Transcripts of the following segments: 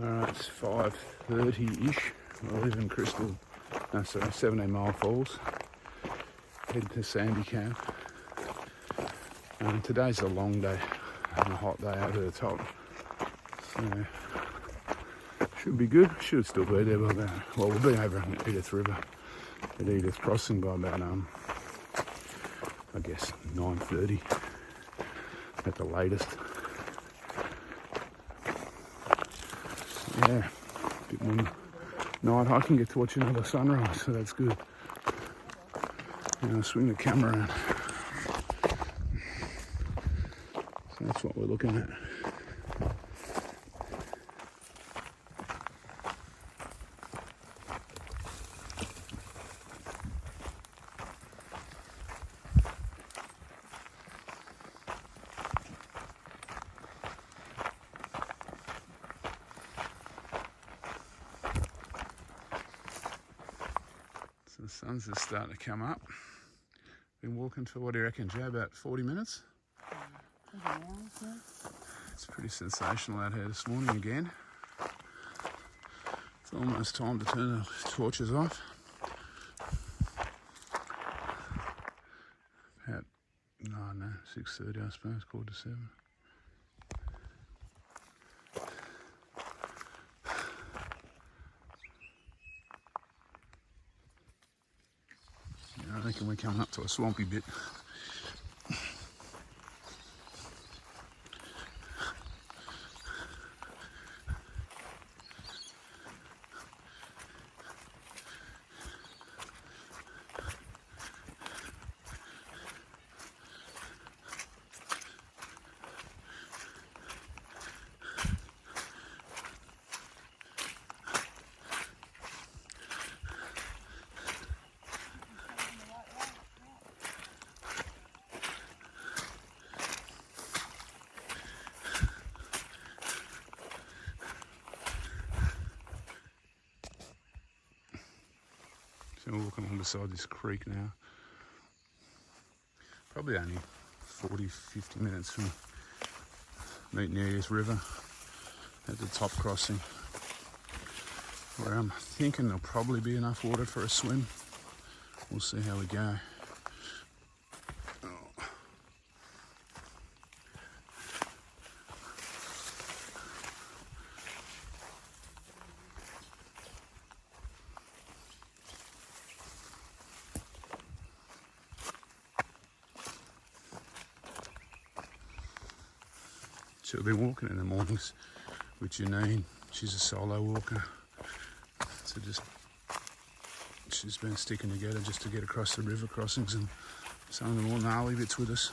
Alright, it's 5:30-ish. I live in 17 Mile Falls. Heading to Sandy Camp. Today's a long day and a hot day over the top. So, should be good. Should still be there by about, well, we'll be over in Edith River at Edith Crossing by about, I guess 9:30 at the latest. Yeah, a bit more night hiking, get to watch another sunrise, so that's good. I'll swing the camera around. So that's what we're looking at. So the sun's just starting to come up. Been walking for, what do you reckon, Joe, about 40 minutes? It's pretty sensational out here this morning again. It's almost time to turn the torches off. About, 6:30 I suppose, 6:45. I reckon we're coming up to a swampy bit. So we're walking along beside this creek now. Probably only 40-50 minutes from meeting the Edith River at the top crossing, where I'm thinking there'll probably be enough water for a swim. We'll see how we go. She'll be walking in the mornings with Janine. She's a solo walker. So she's been sticking together just to get across the river crossings and some of the more gnarly bits with us.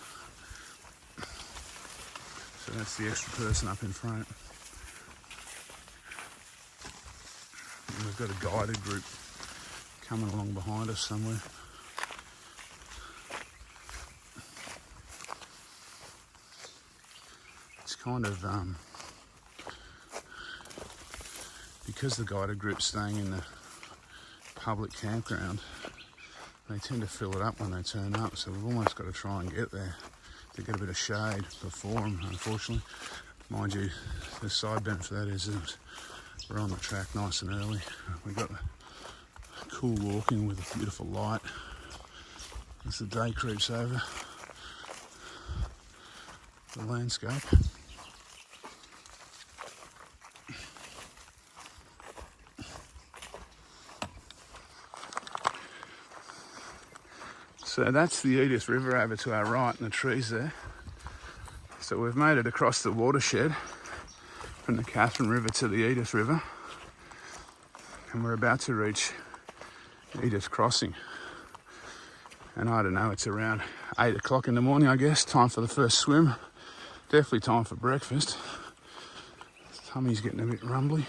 So that's the extra person up in front. And we've got a guided group coming along behind us somewhere. Kind of because the guided group's staying in the public campground, they tend to fill it up when they turn up, so we've almost got to try and get there to get a bit of shade before them, unfortunately. Mind you, the side benefit for that is that we're on the track nice and early. We've got cool walking with a beautiful light as the day creeps over the landscape. So that's the Edith River over to our right in the trees there. So we've made it across the watershed from the Katherine River to the Edith River. And we're about to reach Edith Crossing. And I don't know, it's around 8 o'clock in the morning, I guess. Time for the first swim. Definitely time for breakfast. Tummy's getting a bit rumbly.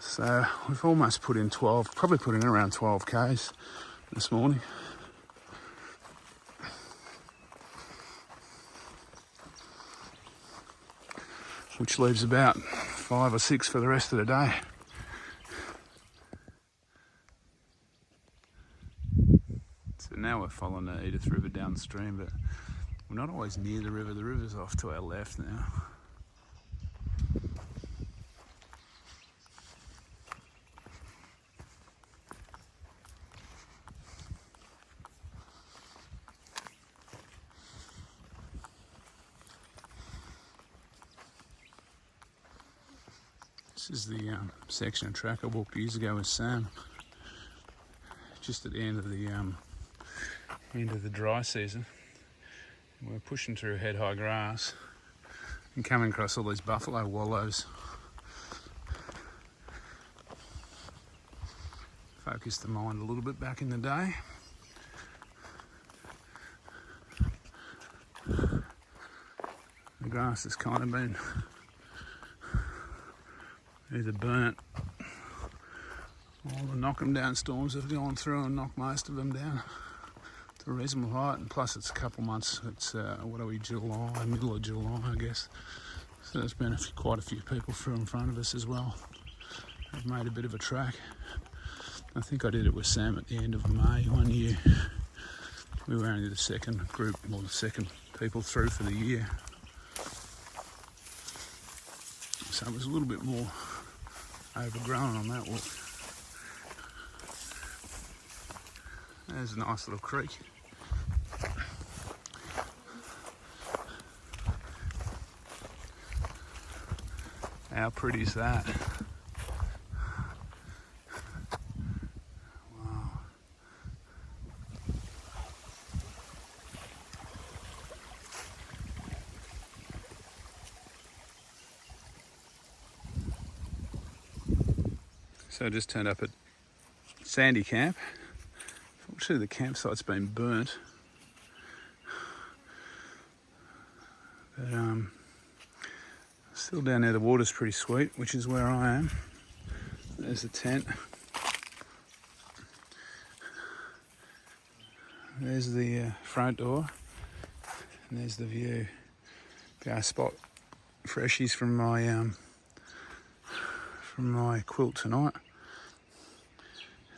So we've almost put in probably put in around 12 Ks this morning. Which leaves about 5 or 6 for the rest of the day. So now we're following the Edith River downstream, but we're not always near the river. The river's off to our left now. This is the section of track I walked years ago with Sam, just at the end of the dry season. We're pushing through head-high grass and coming across all these buffalo wallows. Focus the mind a little bit back in the day. The grass has kind of been either burnt, all the knock 'em down storms have gone through and knocked most of them down to a reasonable height, and plus it's a couple months, it's July, middle of July I guess, so there's been quite a few people through in front of us as well. I've made a bit of a track. I think I did it with Sam at the end of May one year. We were only the second group, or the second people through for the year, so it was a little bit more overgrown on that walk. There's a nice little creek. How pretty is that? Wow. So I just turned up at Sandy Camp. Fortunately the campsite's been burnt, but still down there the water's pretty sweet, which is where I am. There's the tent. There's the front door, and there's the view. Go spot freshies from my quilt tonight.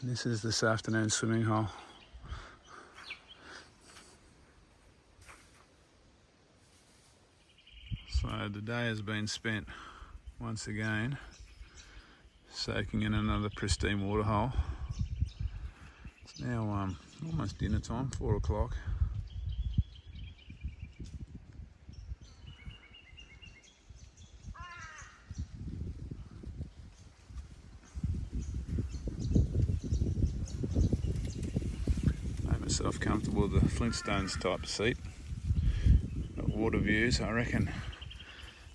And this is this afternoon's swimming hole. So the day has been spent once again soaking in another pristine waterhole. It's now almost dinner time, 4 o'clock. Made myself comfortable with the Flintstones type seat. Got water views. I reckon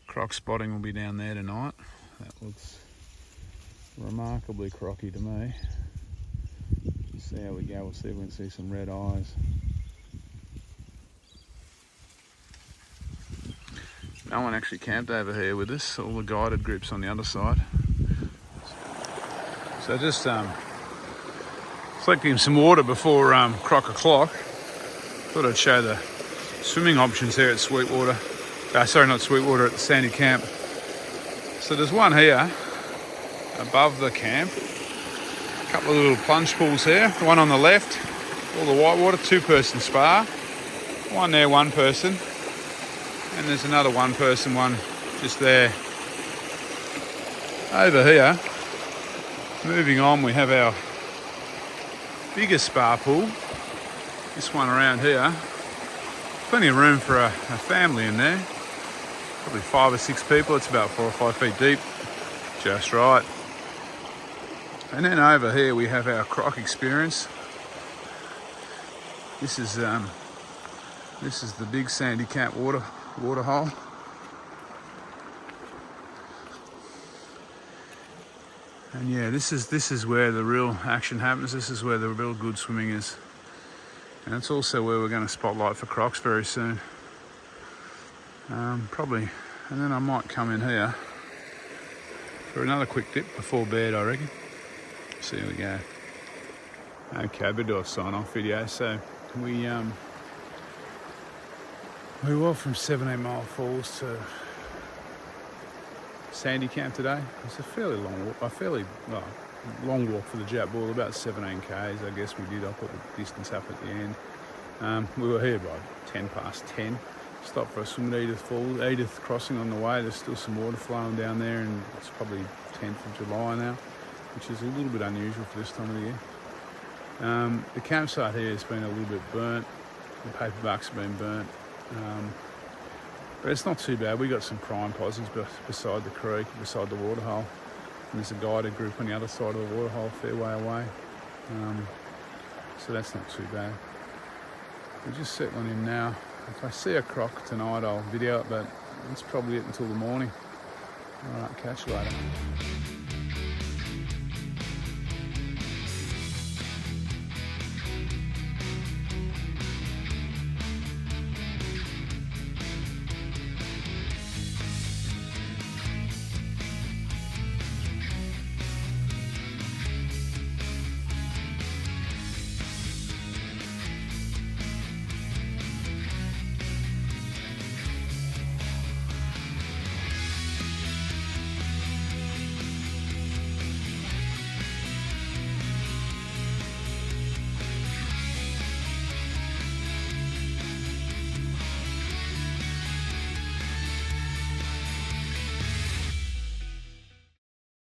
croc spotting will be down there tonight. That looks remarkably crocky to me. Let's see how we go. We'll see if we can see some red eyes. No one actually camped over here with us. All the guided groups on the other side. So just collecting some water before croc o'clock. Thought I'd show the swimming options here at Sweetwater. Sorry, not Sweetwater, at the Sandy Camp. So there's one here above the camp. A couple of little plunge pools here. One on the left, all the whitewater, 2-person spa. One there, 1 person. And there's another 1-person one just there. Over here, moving on, we have our bigger spa pool. This one around here. Plenty of room for a family in there. Probably 5 or 6 people. It's about 4 or 5 feet deep. Just right. And then over here we have our croc experience. This is the big Sandy Camp water hole. And yeah, this is where the real action happens. This is where the real good swimming is. And it's also where we're going to spotlight for crocs very soon. Probably, and then I might come in here for another quick dip before bed, I reckon. So here we go. Okay, but do a sign-off video. So we walked from 17 Mile Falls to Sandy Camp today. It's a fairly long walk, long walk for the Jatbula, about 17 k's, I guess we did. I'll put the distance up at the end. We were here by 10 past 10. Stopped for a swim at Edith Falls. Edith crossing on the way. There's still some water flowing down there, and it's probably 10th of July now, which is a little bit unusual for this time of the year. The campsite here has been a little bit burnt. The paperbuck's been burnt. But it's not too bad. We got some prime posies beside the creek, beside the waterhole. And there's a guided group on the other side of the waterhole, a fair way away. So that's not too bad. We're just settling in now. If I see a croc tonight, I'll video it, but that's probably it until the morning. All right, catch you later.